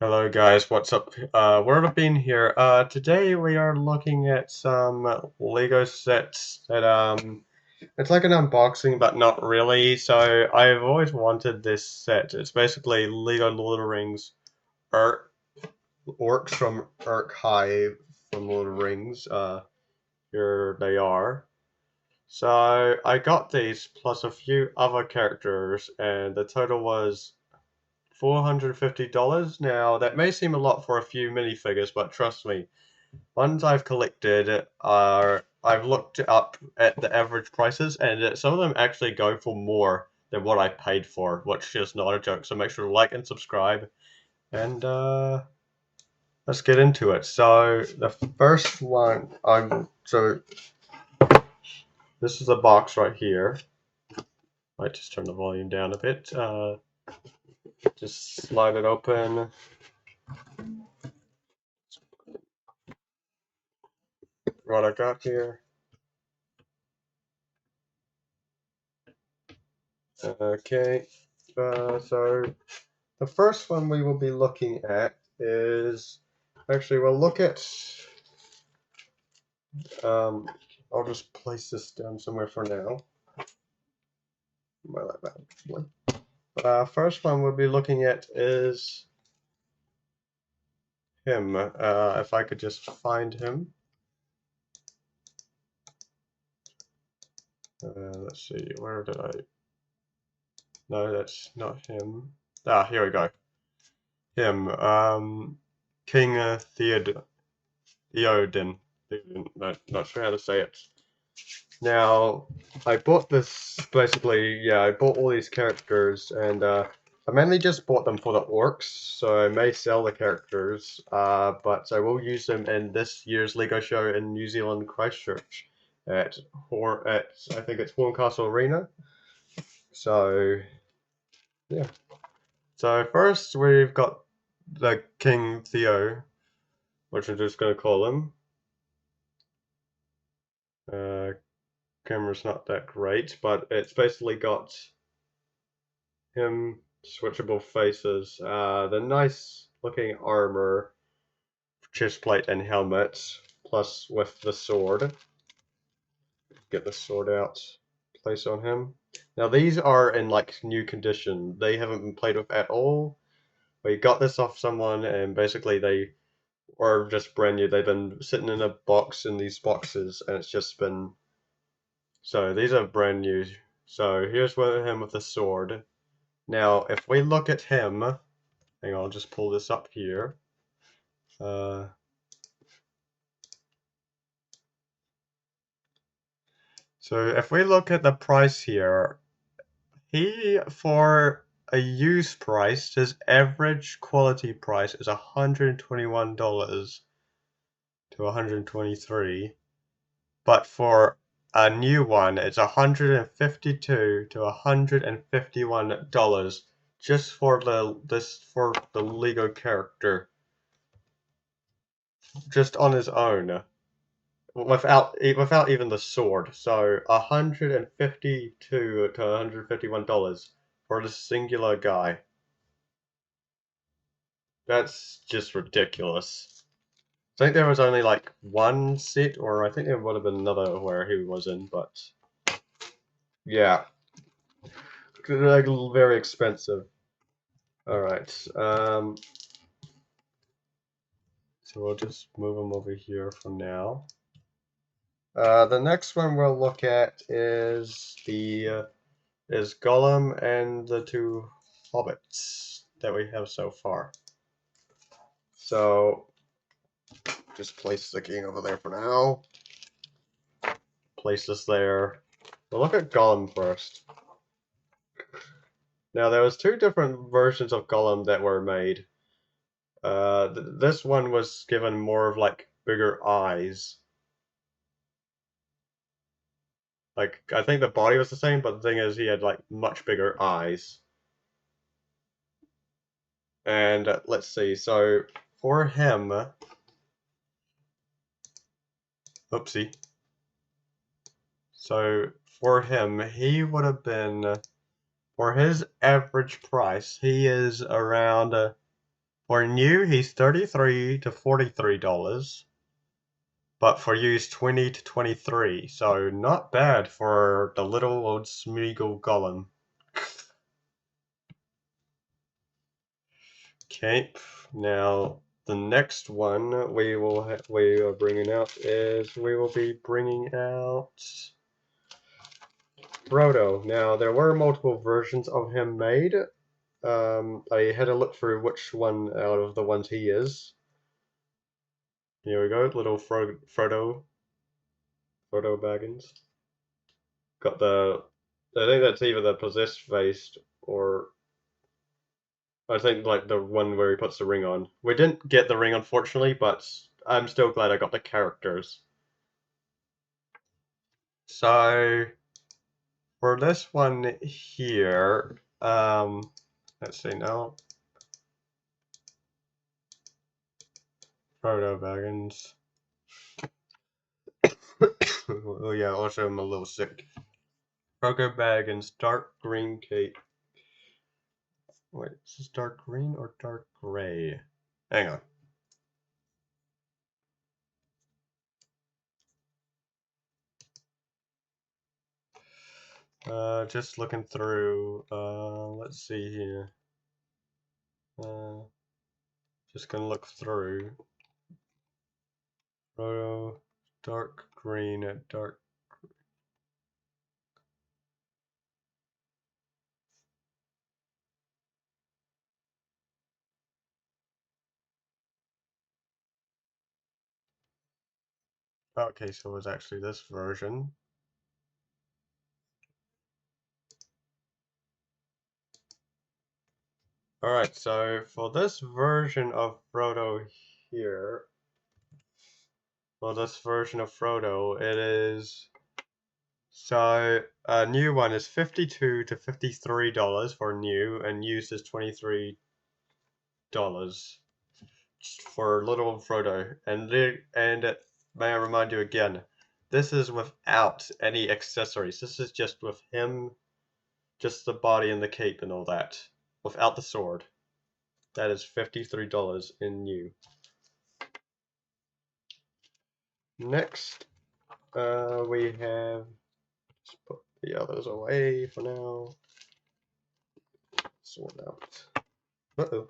Hello guys, what's up? Word of Bean here. Today we are looking at some Lego sets that it's like an unboxing but not really. So I've always wanted this set. It's basically Lego Lord of the Rings orcs from Uruk Hai from Lord of the Rings. Here they are. So I got these plus a few other characters and the total was $450. Now, that may seem a lot for a few minifigures, but trust me, ones I've collected are. I've looked up at the average prices, and some of them actually go for more than what I paid for, which is not a joke. So make sure to like and subscribe, and let's get into it. So the first one, so this is a box right here. I just turn the volume down a bit. Just slide it open. What I got here. Okay, so the first one we will be looking at is actually we'll look at. Um, I'll just place this down somewhere for now. Well, like that, actually. First one we'll be looking at is him. If I could just find him. Let's see, where did I? No, that's not him. Ah, here we go. Him. King Theoden. Not sure how to say it. Now, I bought this basically, yeah, I bought all these characters and I mainly just bought them for the orcs, so I may sell the characters, but I will use them in this year's Lego show in New Zealand, Christchurch, at I think it's Horncastle Arena. So, yeah. So first we've got the King Theo, which I'm just going to call him. Uh, Camera's not that great, but it's basically got him, switchable faces, the nice looking armor, chest plate and helmet, plus with the sword. Get the sword out, place on him. Now these are in like new condition. They haven't been played with at all. We got this off someone and basically they are just brand new. They've been sitting in a box in these boxes and it's just been. So these are brand new. So here's him with the sword. Now if we look at him, hang on, I'll just pull this up here. Uh, so if we look at the price here, for a used price, his average quality price is $121 to $123, but for a new one, it's $152 to $151 just for the Lego character, just on his own. Without even the sword. So $152 to $151 for the singular guy. That's just ridiculous. I think there was only like one set, or I think there would have been another where he was in, but yeah, like very expensive. All right, so we'll just move him over here for now. The next one we'll look at is Gollum and the two hobbits that we have so far. So just place the king over there for now. Place this there. We'll look at Gollum first. Now there was two different versions of Gollum that were made. This one was given more of like bigger eyes. Like I think the body was the same, but the thing is he had like much bigger eyes. And let's see. So for him, oopsie. So for him, he would have been, for his average price, he is around For new, he's $33 to $43, but for used, 20 to 23. So not bad for the little old Smeagol Golem. Okay, now the next one we are bringing out is we will be bringing out Frodo. Now there were multiple versions of him made. I had a look through which one out of the ones he is. Here we go, little Frodo Baggins. Got the, I think that's either the possessed face or I think like the one where he puts the ring on. We didn't get the ring unfortunately, but I'm still glad I got the characters. So for this one here, let's see now. Frodo Baggins. Oh yeah, also I'm a little sick. Frodo Baggins, dark green cape. Wait, is this dark green or dark gray? Hang on. Just looking through. Let's see here. Just gonna look through. Frodo, dark green, dark. Okay, so it was actually this version. Alright, so for this version of Frodo here, it is, so a new one is $52 to $53 for new, and used is $23 for little Frodo. And may I remind you again, this is without any accessories. This is just with him, just the body and the cape and all that, without the sword. That is $53 in new. Next, we have, let's put the others away for now. Sort out. Uh-oh.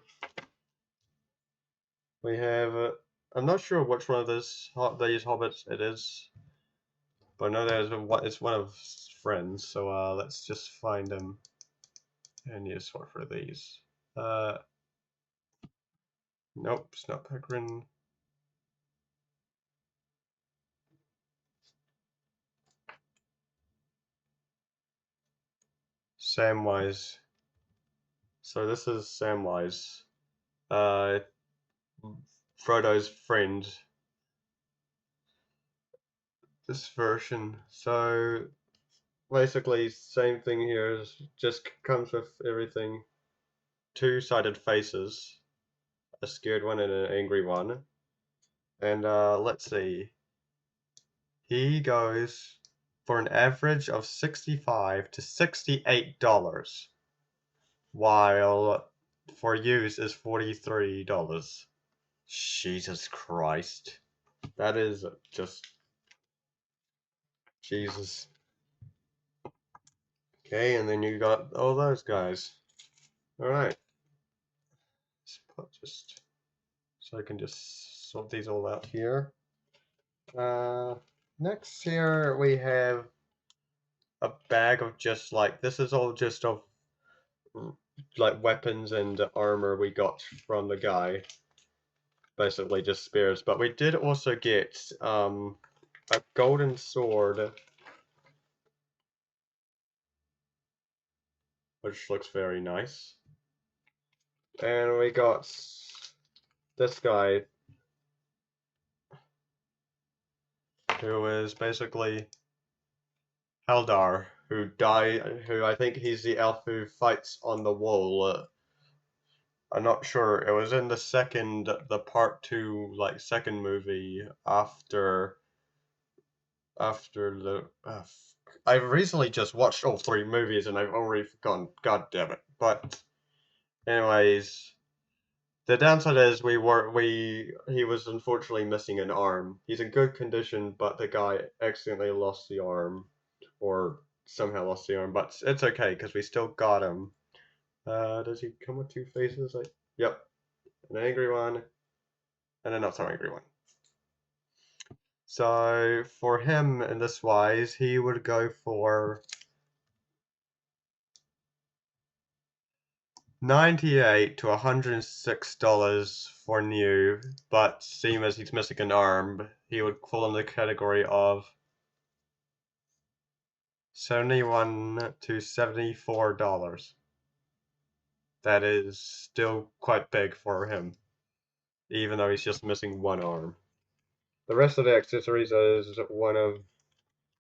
We have, I'm not sure which one of these hobbits it is, but I know it's one of his friends, so let's just find him and use sort for these. Nope, it's not Peregrine. Samwise. So this is Samwise, Frodo's friend. This version. So basically, same thing here. Just comes with everything. Two-sided faces, a scared one and an angry one. And let's see. He goes for an average of $65 to $68, while for use is $43. Jesus Christ. That is just Jesus. Okay, and then you got all those guys. Alright. Just so I can just sort these all out here. Next here we have a bag of just like, this is all just of like weapons and armor we got from the guy. Basically just spears, but we did also get a golden sword, which looks very nice. And we got this guy, who is basically Haldar, who I think he's the elf who fights on the wall. I'm not sure. It was in the part two, like second movie after the. I've recently just watched all three movies and I've already forgotten. God damn it! But anyways, The downside is he was unfortunately missing an arm. He's in good condition, but the guy accidentally lost the arm, or somehow lost the arm. But it's okay because we still got him. Does he come with two faces? Yep, an angry one and a not so angry one. So for him in this wise, he would go for 98 to $106 for new, but seeing as he's missing an arm, he would fall in the category of 71 to $74. That is still quite big for him, even though he's just missing one arm. The rest of the accessories is one of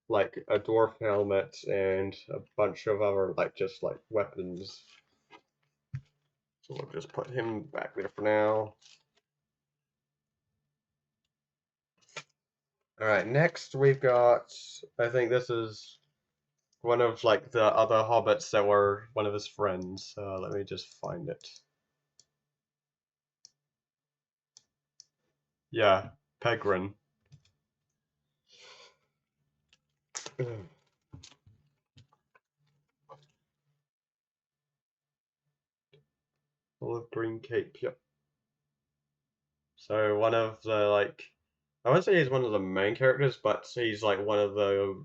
like a dwarf helmet and a bunch of other just like weapons. So we'll just put him back there for now. Alright, next we've got, I think this is one of like the other hobbits that were one of his friends. Let me just find it. Yeah, Pegrin. Olive green cape, yep. So one of the I wouldn't say he's one of the main characters, but he's like one of the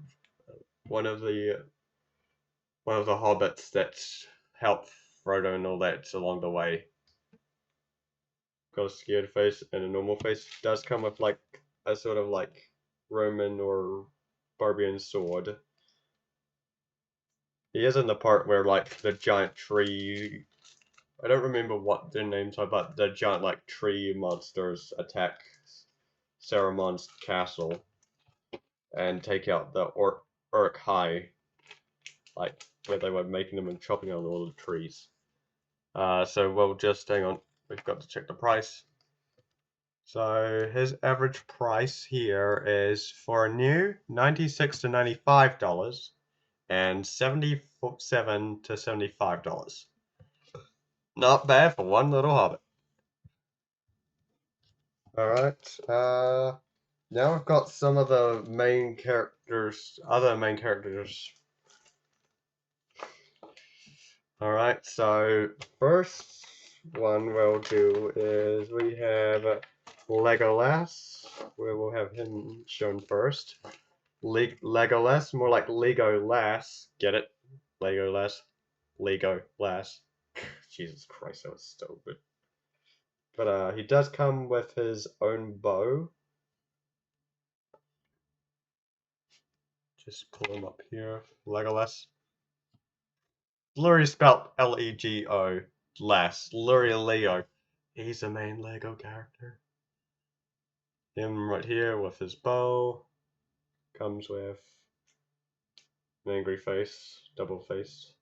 hobbits that help Frodo and all that along the way. Got a scared face and a normal face. Does come with like a sort of like Roman or barbarian sword. He is in the part where like the giant tree, I don't remember what their names are, but the giant like tree monsters attack Saruman's castle and take out the Uruk Hai, like where they were making them and chopping down all the trees. So we'll just hang on. We've got to check the price. So his average price here is for a new $96 to $95 and $77 to $75. Not bad for one little hobbit. Alright, now we've got some of the main characters, other main characters. Alright, so first one we'll do is we have Legolas. We will have him shown first. Legolas, more like Legolas. Get it? Legolas. Legolas. Jesus Christ, that was stupid. But he does come with his own bow. Just pull him up here. Legolas. Lurie spelled L-E-G-O. Lurie Leo. He's the main Lego character. Him right here with his bow. Comes with an angry face, double faced.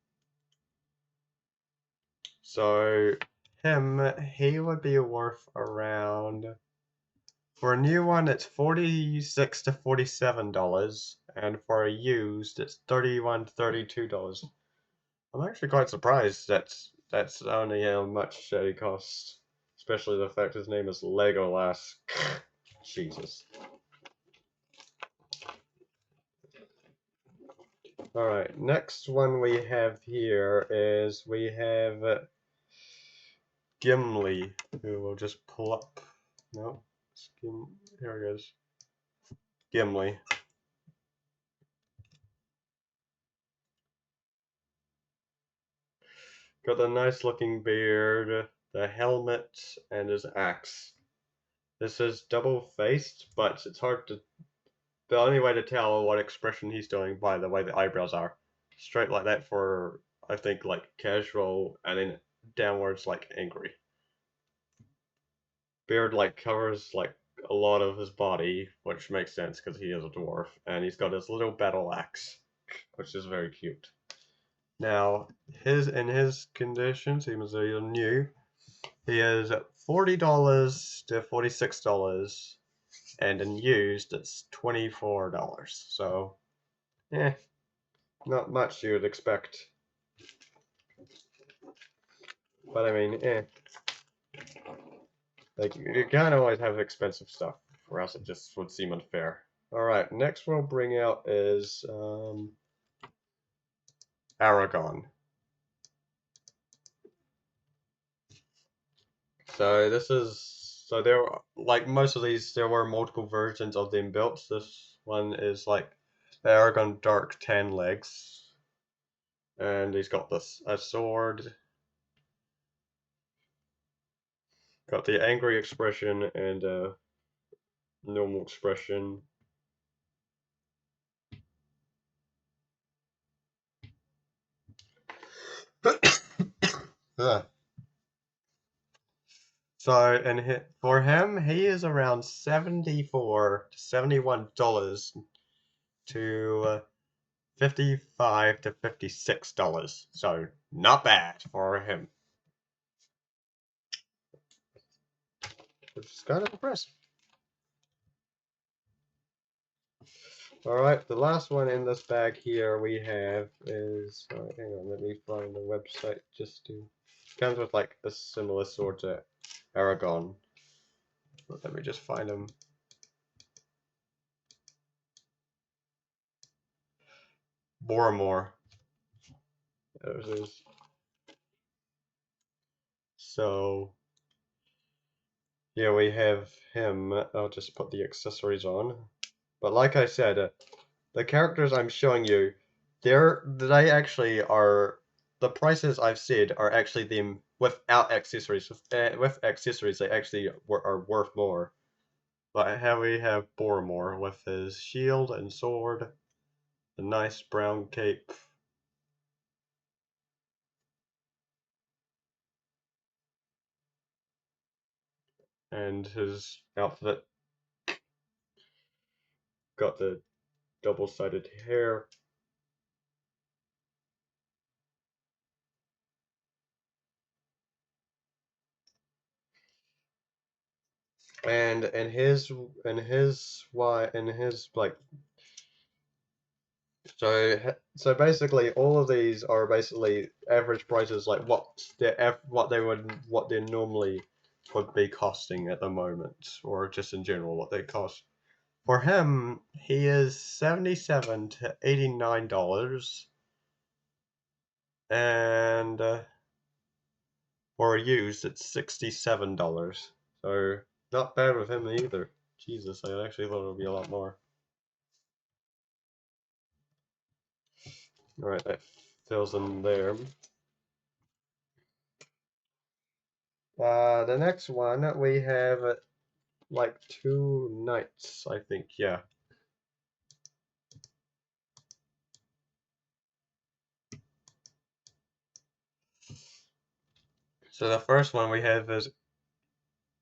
So him, he would be worth around, for a new one it's $46 to $47, and for a used it's $31 to $32. I'm actually quite surprised that's only how much he costs, especially the fact his name is Legolas. Jesus. Alright, next one we have here is we have Gimli, who will just pull up. No, here he is. Gimli. Got the nice looking beard, the helmet, and his axe. This is double faced, but it's hard to. The only way to tell what expression he's doing by the way the eyebrows are. Straight like that for, I think, like casual, and then downwards like angry. Beard like covers like a lot of his body, which makes sense because he is a dwarf, and he's got his little battle axe, which is very cute. Now, in his conditions, even though you're new, he is $40 to $46, and in used, it's $24. So, not much you would expect. But I mean, Like, you can't always have expensive stuff, or else it just would seem unfair. Alright, next we'll bring out is Aragon. So this is there like most of these there were multiple versions of them built. This one is like the Aragon Dark 10 legs. And he's got this a sword, got the angry expression and normal expression. Yeah. So, and for him, he is around $74 to $71 to 55 to $56. So, not bad for him. Which is kind of impressive. Alright, the last one in this bag here we have is. Hang on, let me find the website just to. Comes with like a similar sword to Aragon. Let me just find him. Boromore. There it is. So, yeah, we have him. I'll just put the accessories on. But like I said, the characters I'm showing you, they actually are, the prices I've said are actually them without accessories. With accessories, they actually are worth more. But here we have Boromore with his shield and sword, the nice brown cape. And his outfit got the double-sided hair. And his like so basically all of these are basically average prices like what they normally would be costing at the moment, or just in general what they cost. For him, he is $77 to $89, and for used it's $67. So not bad with him either. Jesus, I actually thought it would be a lot more. Alright, that fills in there. The next one we have like two knights, I think, yeah. So the first one we have is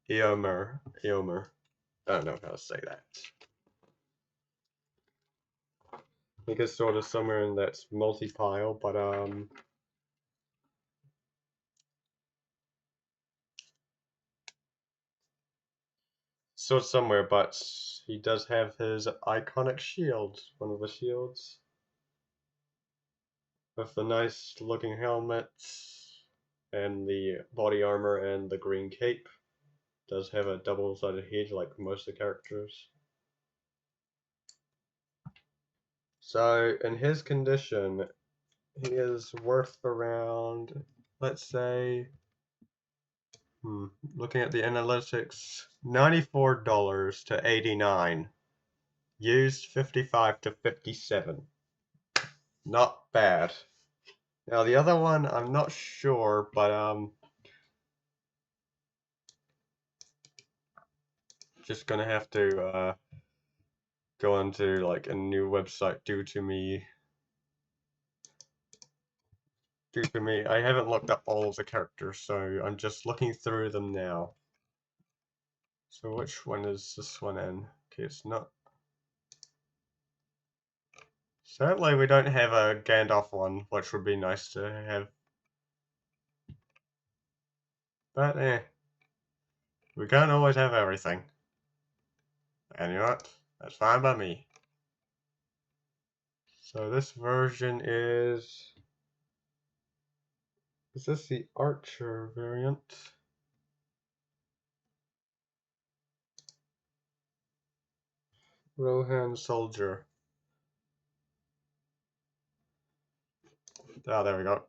Eomer. Eomer. I don't know how to say that. I think it's sort of somewhere in that multi-pile, but so somewhere, but he does have his iconic shield, one of the shields, with the nice looking helmet and the body armor and the green cape. Does have a double-sided head like most of the characters. So in his condition, he is worth around, let's say, looking at the analytics, $94 to $89. Used 55 to 57. Not bad. Now the other one, I'm not sure, but just gonna have to go onto like a new website due to me. I haven't looked up all of the characters, so I'm just looking through them now. So which one is this one in? Okay, it's not. Certainly we don't have a Gandalf one, which would be nice to have. But we can't always have everything. And you know what? That's fine by me. So this version is this the Archer variant? Rohan Soldier. Ah, there we go.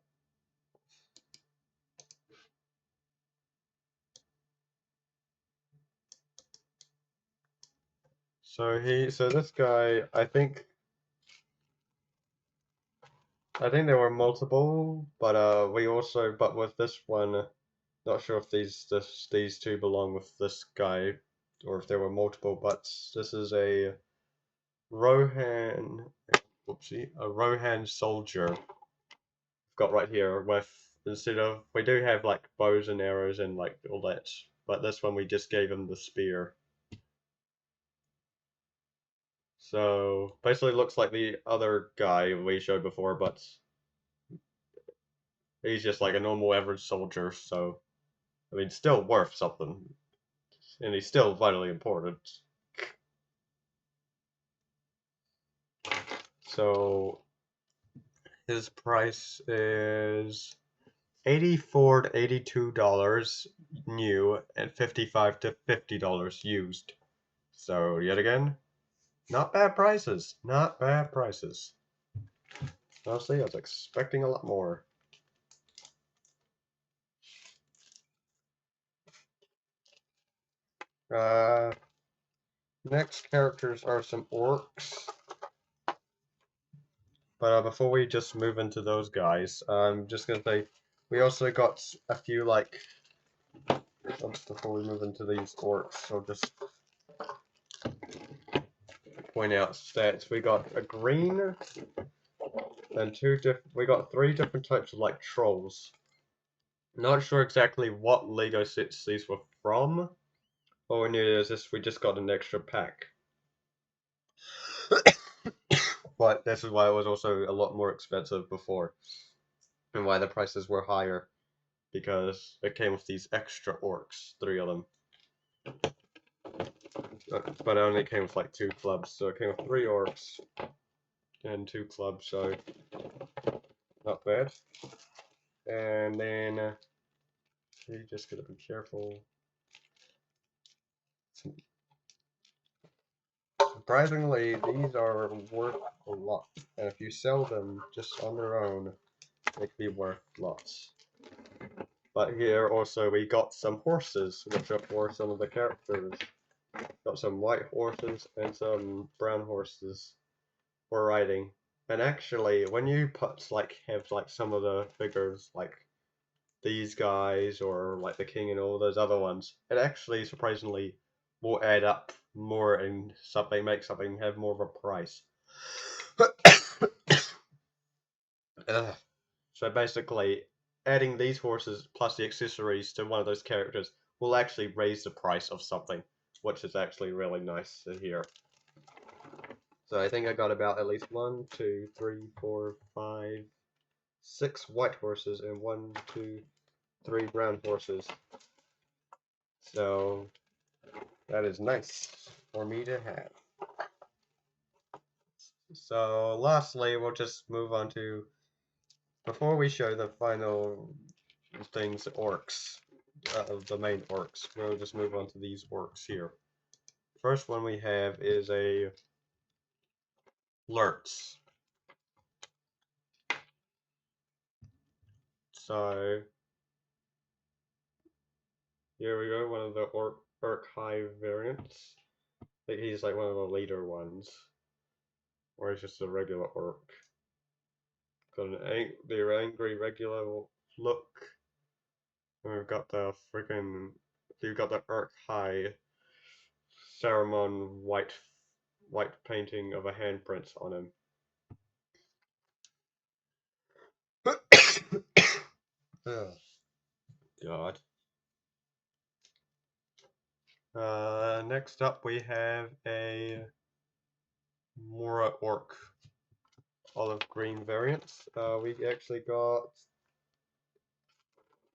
So this guy, I think there were multiple, but but with this one, not sure if these two belong with this guy, or if there were multiple. But this is a Rohan, whoopsie, a Rohan soldier. I've got right here with instead of we do have like bows and arrows and like all that, but this one we just gave him the spear. So basically looks like the other guy we showed before, but he's just like a normal average soldier, so I mean still worth something. And he's still vitally important. So his price is 84 to $82 new and 55 to $50 used. So yet again, not bad prices. Not bad prices. Honestly, I was expecting a lot more. Uh, Next characters are some orcs. But before we just move into those guys, I'm just gonna say we also got a few like before we move into these orcs. I'll just point out stats. We got a green and we got three different types of like trolls. Not sure exactly what Lego sets these were from. All we knew is this we just got an extra pack. But this is why it was also a lot more expensive before. And why the prices were higher. Because it came with these extra orcs, three of them. But it only came with like two clubs, so it came with three orcs and two clubs, so not bad. And then you just gotta be careful. Surprisingly, these are worth a lot, and if you sell them just on their own, they could be worth lots. But here also we got some horses, which are for some of the characters. Got some white horses and some brown horses for riding. And actually, when you have like some of the figures like these guys or like the king and all those other ones, it actually surprisingly will add up more and make something have more of a price. So basically, adding these horses plus the accessories to one of those characters will actually raise the price of something, which is actually really nice to hear. So I think I got about at least 1, 2, 3, 4, 5, 6 white horses and 1, 2, 3 brown horses. So that is nice for me to have. So lastly, we'll just move on to, before we show the final things, orcs, the main orcs, we'll just move on to these orcs here. First one we have is a Lurtz. So here we go, one of the Uruk Hai variants. I think he's like one of the leader ones. Or he's just a regular orc. Got the angry regular look. And we've got the freaking. You've got the Uruk Hai Saruman white painting of a handprint on him. Oh, God. Next up we have a Mora Orc olive green variant. We actually got,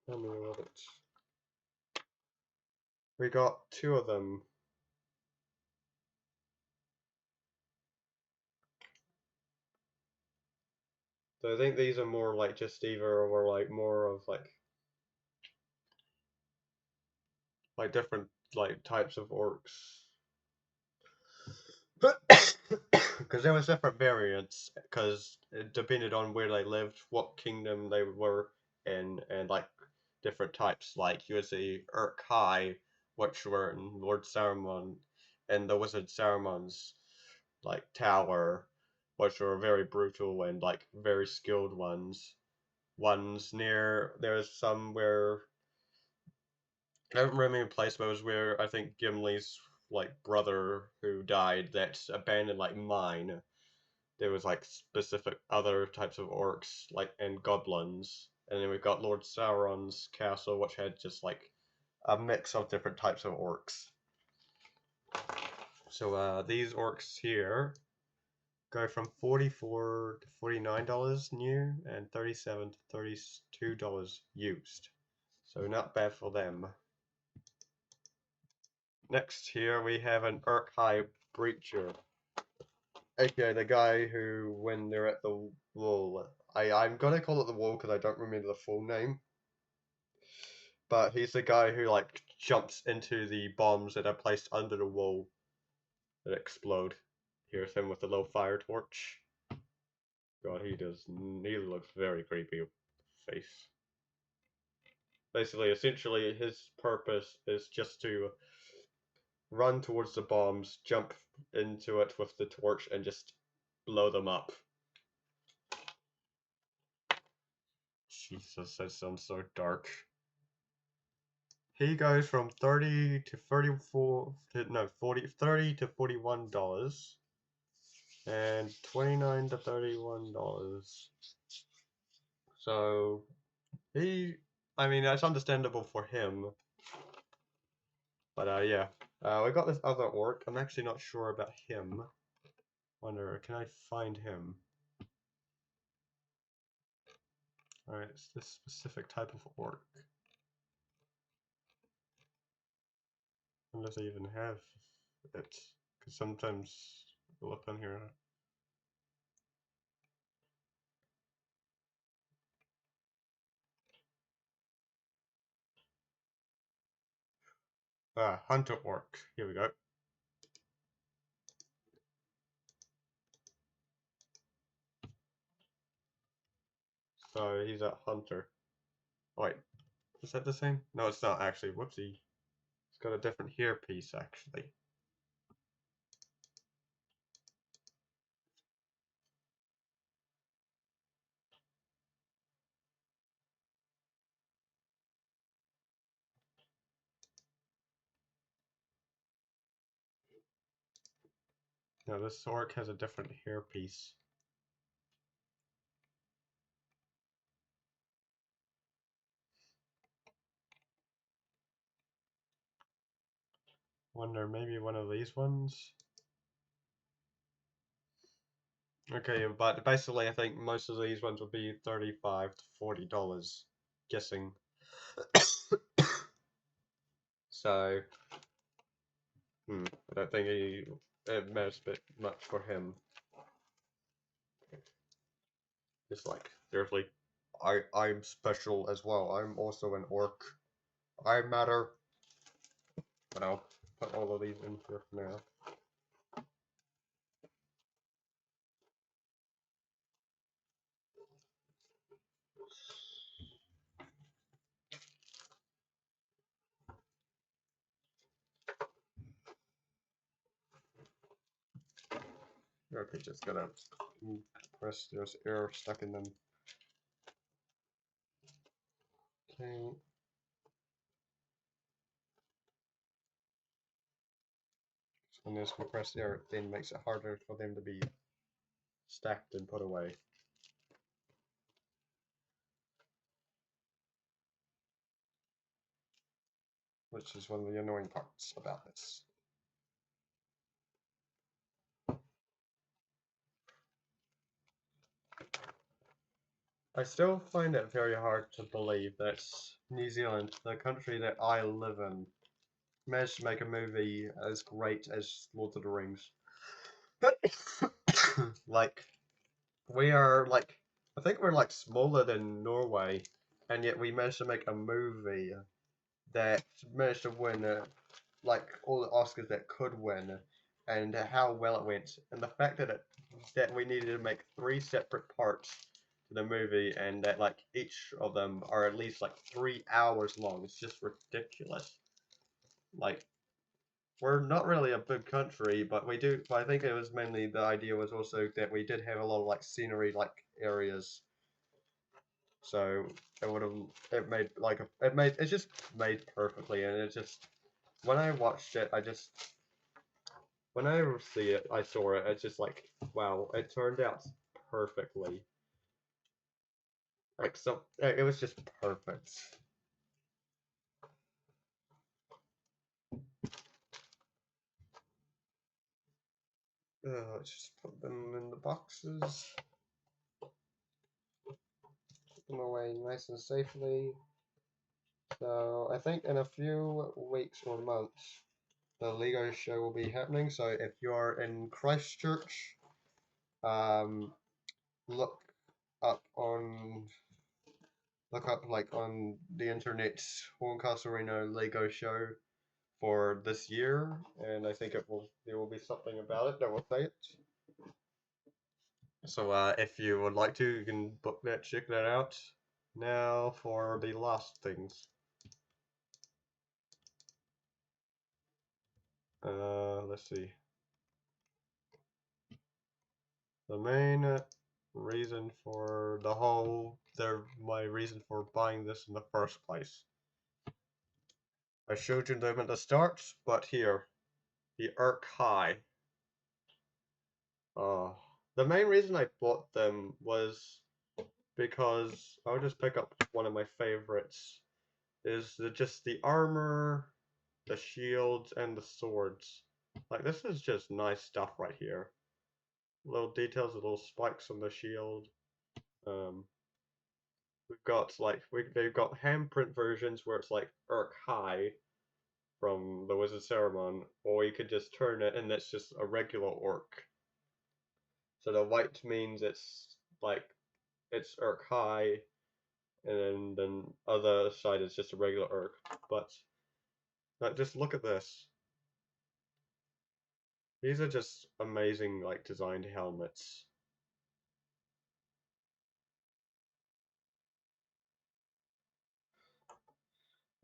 how many was it? We got two of them. So I think these are more like just either or like more of like different like types of orcs. Because there was different variants, because it depended on where they lived, what kingdom they were in, and like different types. Like you would see Uruk Hai, which were in Lord Saruman, and the Wizard Saruman's like tower, which were very brutal and like very skilled ones. Ones near there's some where I don't remember the place, but it was where I think Gimli's like brother who died, that abandoned like mine. There was like specific other types of orcs, like and goblins, and then we've got Lord Sauron's castle, which had just like a mix of different types of orcs. So these orcs here go from $44 to $49 new, and $37 to $32 used. So not bad for them. Next here we have an Uruk Hai Breacher, aka the guy who, when they're at the wall, I'm gonna call it the wall because I don't remember the full name, but he's the guy who like jumps into the bombs that are placed under the wall that explode. Here's him with the little fire torch. God, he looks very creepy face. Basically, essentially, his purpose is just to run towards the bombs, jump into it with the torch, and just blow them up. Jesus, that sounds so dark. He goes from 30 to 34 to no 40 30 to $41 and 29 to $31. So I mean that's understandable for him. But yeah. We got this other orc. I'm actually not sure about him. Wonder, can I find him? Alright, it's this specific type of orc. Unless I even have it. Because sometimes I look on here. Hunter orc. Here we go. So he's a hunter. Oh, wait, is that the same? No, it's not actually. Whoopsie. It's got a different hairpiece actually. No, this orc has a different hairpiece. Wonder maybe one of these ones? Okay, but basically I think most of these ones would be $35 to $40. Guessing. So, I don't think it matters a bit much for him. It's like, seriously, I'm special as well. I'm also an orc. I matter. But I'll put all of these in here for now. Okay, just gotta press, there's air stuck in them. Okay. So when there's compressed air, it then makes it harder for them to be stacked and put away. Which is one of the annoying parts about this. I still find it very hard to believe that New Zealand, the country that I live in, managed to make a movie as great as Lord of the Rings. Like, we are like, I think we're like smaller than Norway, and yet we managed to make a movie that managed to win like all the Oscars that could win, and how well it went, and the fact that we needed to make 3 separate parts to the movie, and that like each of them are at least like 3 hours long. It's just ridiculous. Like we're not really a big country, but we do. But I think it was mainly the idea was also that we did have a lot of like scenery like areas, so it would have it made like it just made perfectly, and it just when I watched it, when I saw it, it's just like wow, it turned out perfectly. Like so, it was just perfect. Let's just put them in the boxes. Put them away nice and safely. So I think in a few weeks or months, the Lego show will be happening. So if you're in Christchurch, um, look on like on the internet Horncastle Reno Lego show for this year, and I think there will be something about it that will say it. So if you would like to, you can book that, check that out. Now for the last things. Let's see. The main reason for my reason for buying this in the first place. I showed you them at the start, but here, the Uruk Hai. The main reason I bought them was because I'll just pick up one of my favorites. Is just the armor, the shields, and the swords. Like this is just nice stuff right here. Little details, little spikes on the shield. Um, we've got like they've got handprint versions where it's like Uruk Hai from the Wizard Saruman, or you could just turn it and it's just a regular orc. So the white means it's like it's Uruk Hai, and then other side is just a regular Urk. But like, just look at this. These are just amazing, like designed helmets.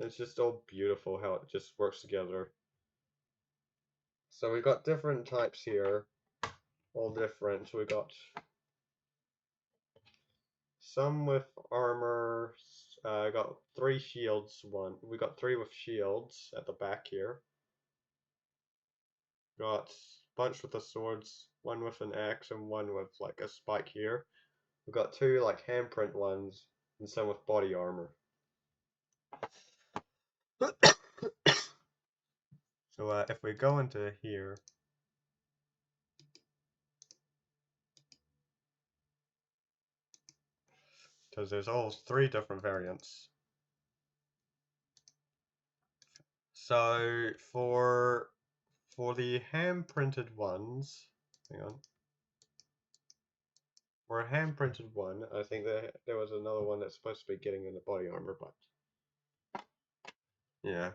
It's just all beautiful how it just works together. So we got different types here, all different. We got some with armor. Got 3 shields. We got 3 with shields at the back here. Got a bunch with the swords, one with an axe and one with like a spike here. We've got 2 like handprint ones and some with body armor. So if we go into here, because there's all 3 different variants. So for the hand printed ones, hang on. For a hand printed one, I think there was another one that's supposed to be getting in the body armor, but yeah.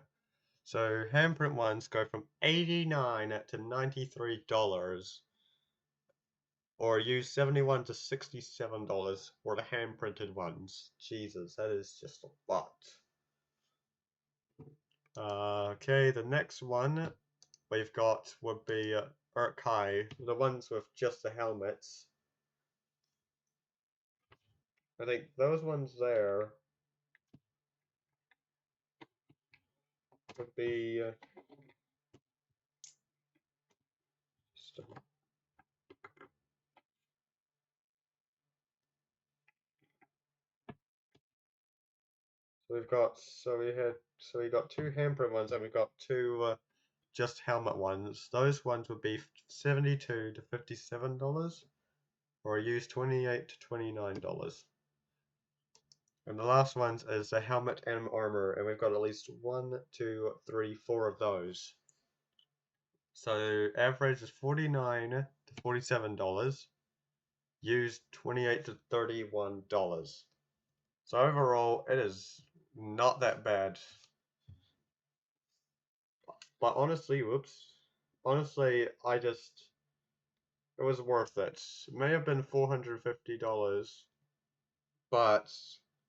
So handprint ones go from $89 to $93, or use $71 to $67 for the hand printed ones. Jesus, that is just a lot. Okay, the next one we've got would be Uruk Hai, the ones with just the helmets. I think those ones there would be we got 2 handprint ones and we've got 2 just helmet ones. Those ones would be $72 to $57, or use $28 to $29. And the last ones is the helmet and armor, and we've got at least 1, 2, 3, 4 of those. So average is $49 to $47. Used $28 to $31. So overall, it is not that bad. But honestly, whoops. honestly, it was worth it. It may have been $450, but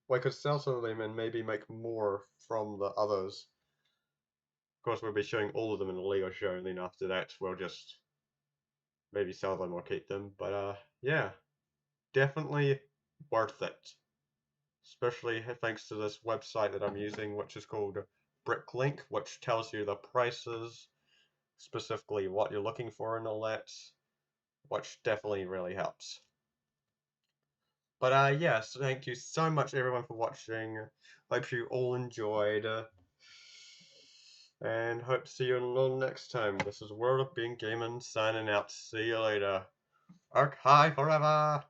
we could sell some of them and maybe make more from the others. Of course, we'll be showing all of them in the Lego show, and then after that, we'll just maybe sell them or keep them. But yeah, definitely worth it. Especially thanks to this website that I'm using, which is called Bricklink, which tells you the prices, specifically what you're looking for and all that, which definitely really helps. But yes, thank you so much everyone for watching. Hope you all enjoyed. And hope to see you all next time. This is World of Being Gaming signing out. See you later. Uruk Hai forever!